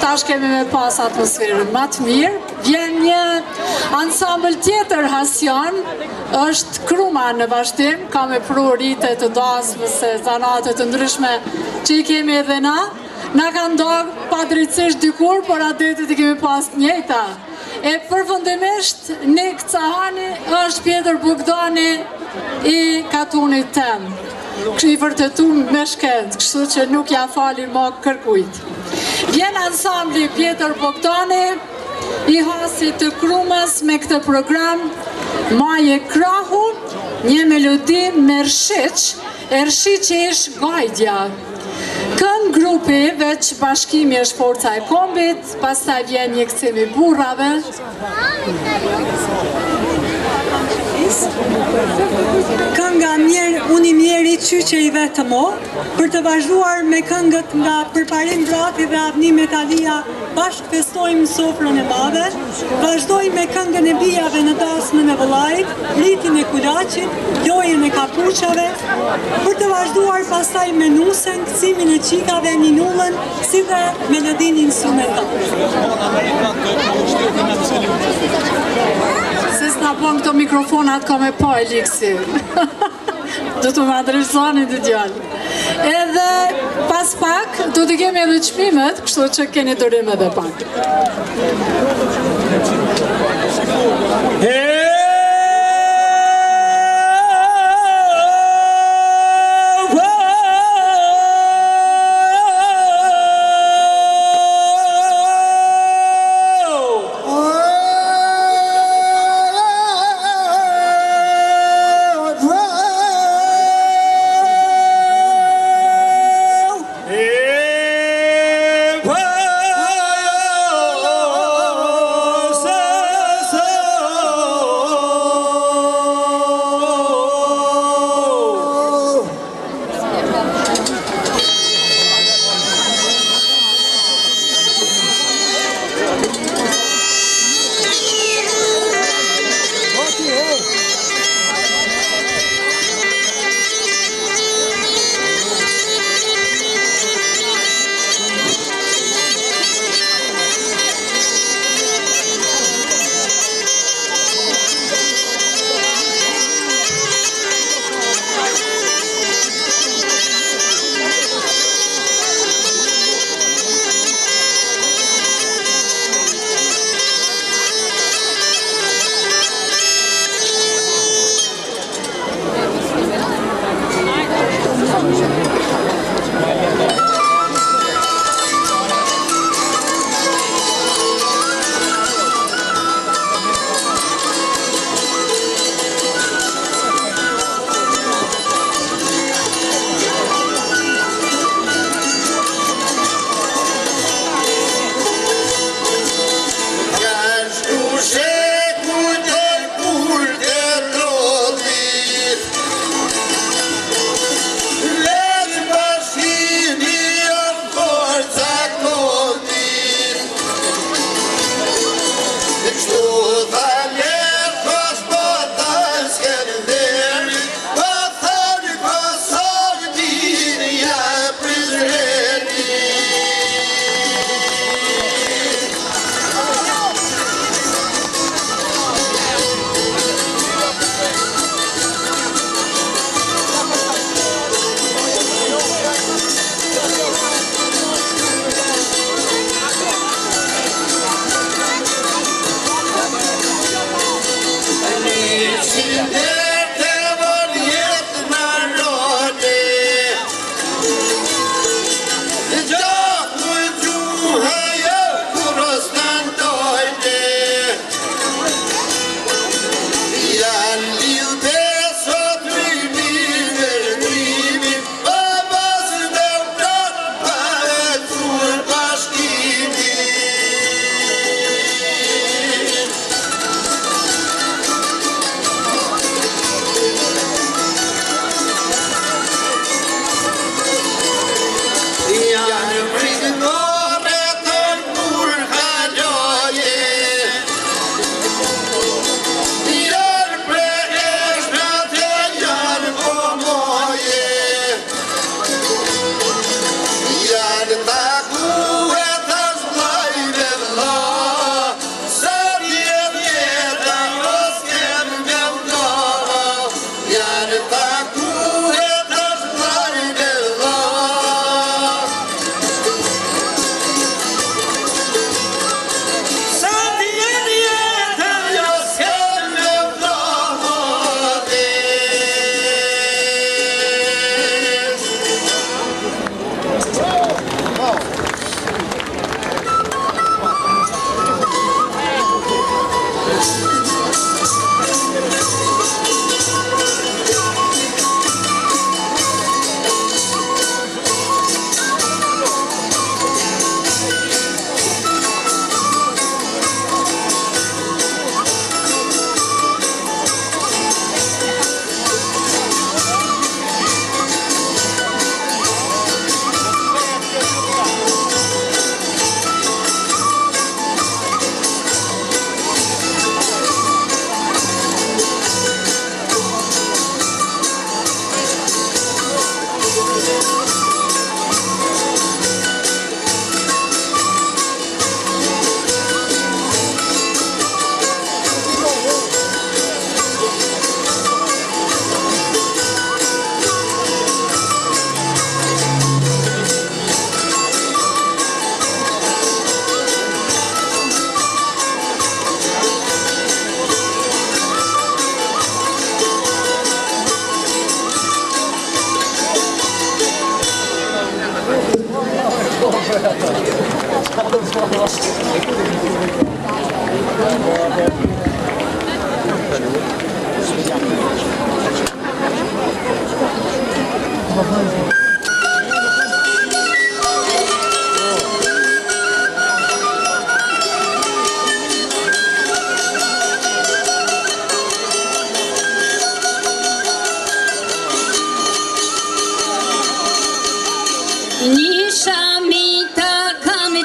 tash kemi me pas atmosferën më të mirë. Vjen një ansambël tjetër hasian, është Kruma në vazhdim, ka me pru rite të dasmës e zanate të ndryshme që i kemi edhe na. Na ka ndogë padrejtësisht dikur, por adetit i kemi pas njëjta. E përfundimisht, Nik Cahani është Pjetër Bogdani i katunit tem. I vërtetu me shkend, kështu që nuk ja fali më kërkujt. Vjen ansambli Pjetër Bogdani, i hasi të Krumës me këtë program, Maje Krahu, një melodi me Ershiq, Ershiqish Gajdja. Kën grupi veç bashkimi është forca e kombit, pastaj vjen një kcim i burrave. Kënga mirë, unë i mjeri qyqe i vetë mo, për të vazhduar me këngët nga Përparim Vrati dhe Avni Metalia, bashkë festojmë sofrën e madhe, vazhdojmë me këngën e bijave në dasmën e vëllait, rritin e kulaqit, lojën e kapuqave, për të vazhduar pastaj me nusen, kcimin e qikave, ninullën, si dhe melodin instrumental. Se s'na bon këto mikrofonat ka me pa e liksi. Do të më adresoni të djallë. Edhe pas pak, do të kemi edhe çmimet, kështu që keni durim edhe pak.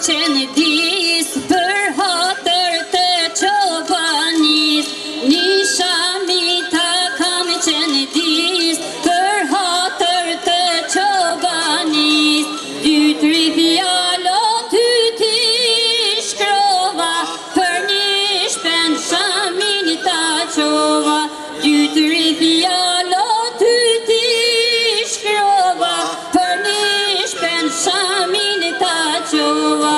qenë dis për hatër të çobanis, nisha mita kam qenë dis për hatër të çobanis, 2-3 fjalo ty ti shkrova, për një shpen shamin ta qova, 2-3 fjalo ty ti shkrova, për një shpen shamin ta qova.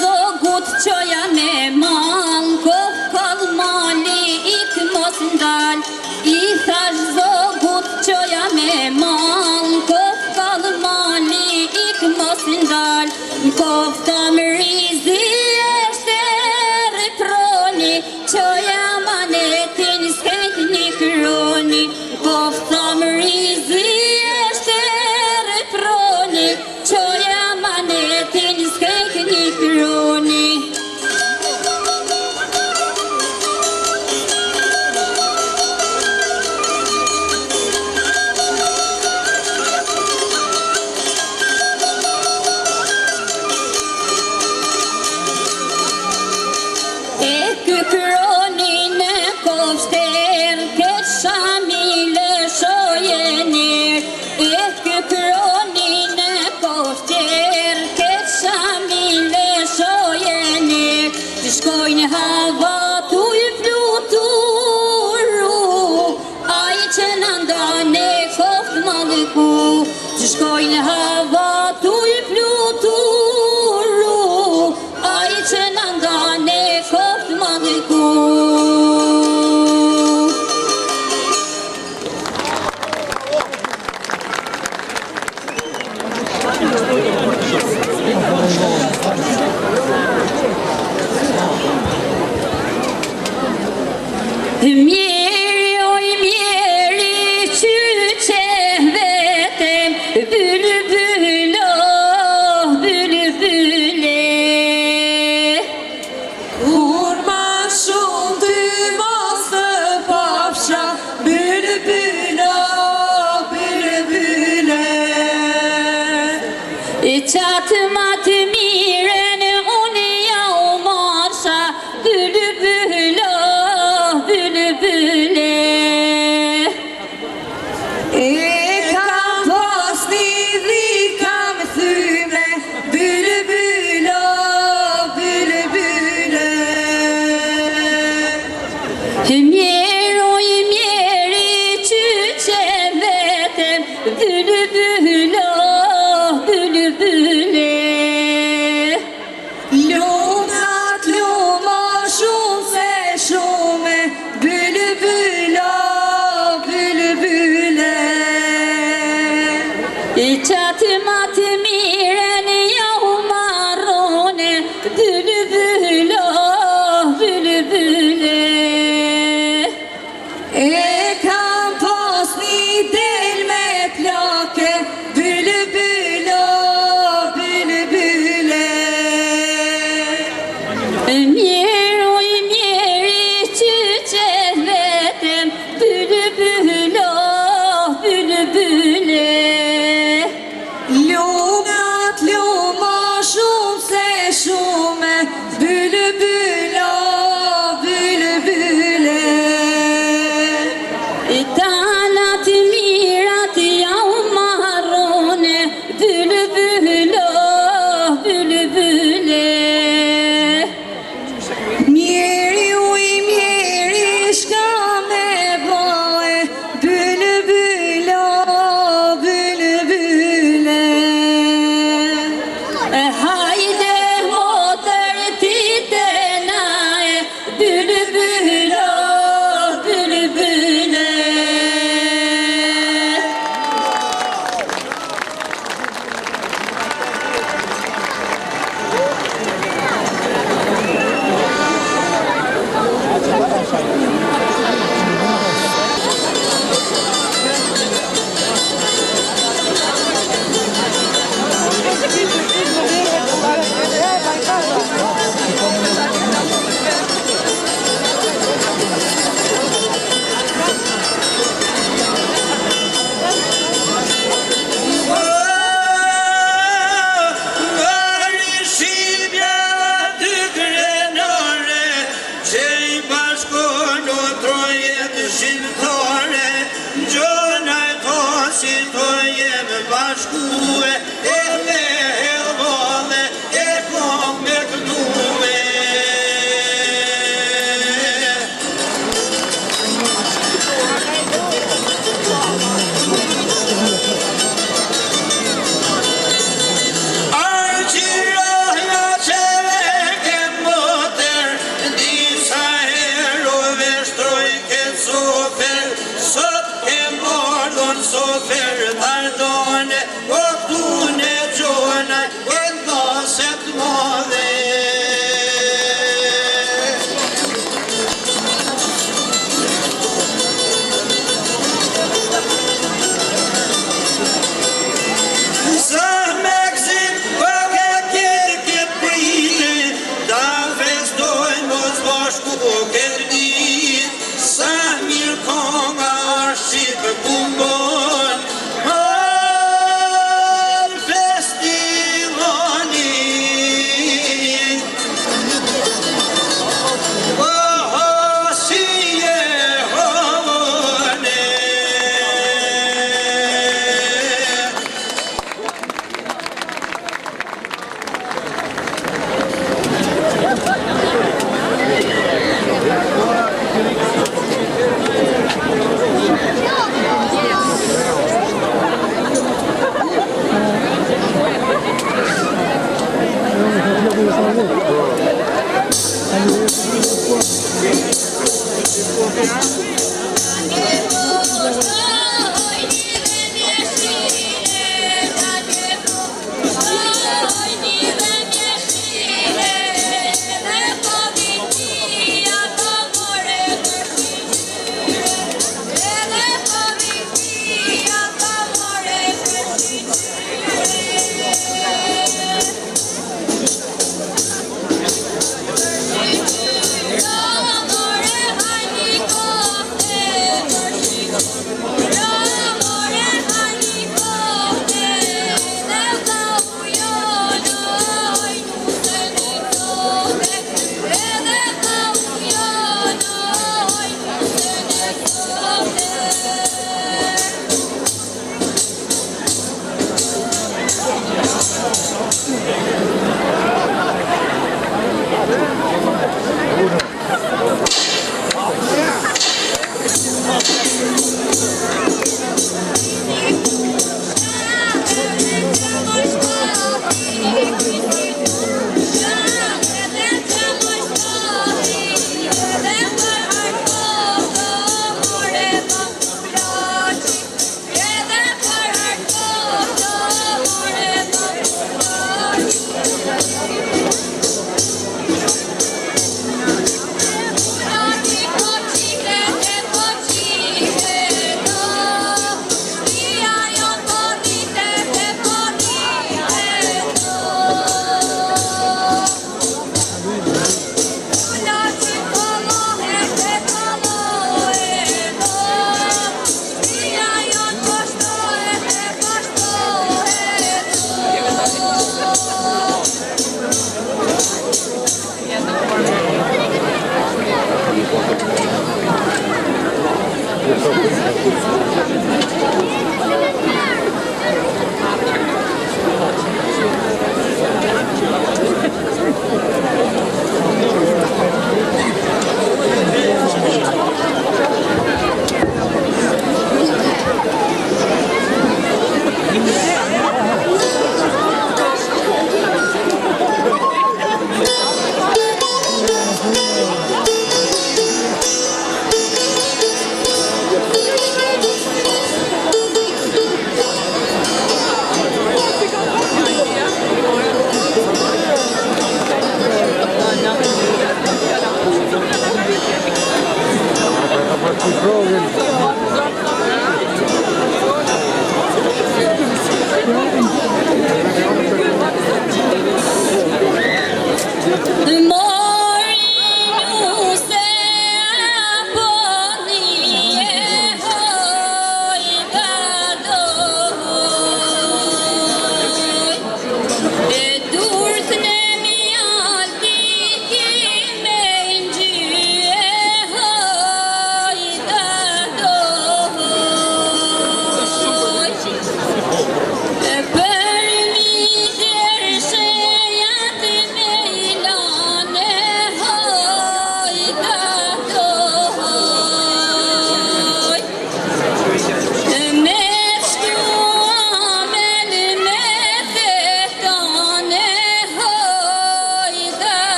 Zogut qoja me mal, kof kall mali ik mos ndal. I thash zogut qoja me mal, kof kall mali ik mos ndal. Kof të mrizi eshte reproni, qoja manetin s'kejt një kroni. Kof të mrizi eshte reproni, qoja manetin s'kejt një kroni. E kë kroni në kofshter, këtë shami lëshoje nër. E kë kroni në kofshter, këtë shami lëshoje nër. Të shkojnë hava tu i fluturu, ai që në ndane koft mallëku. Të shkojnë hava tu i fluturu, ai që në ndane koft mallëku. Mjeri oj mjeri qyqe vetem, bülbülo, bülbüle. Kur ma shumë ty mos të pafsha, bülbülo, bülbüle. Qatë ma të miren unë ja u marsha, bülbülo, bülbüle. E kam pas një dhit kam thyme, bülbülo, bülbüle. Mjeri oj mjeri qyqe vetem, bülbülo, bülbüle.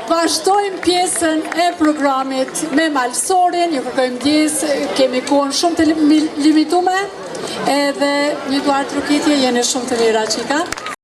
vazhdojmë pjesën e programit me Malsorin, ju kërkojmë ndjes, kemi kohën shumë të limitume, edhe një duart rukitje jeni shumë të mira qika.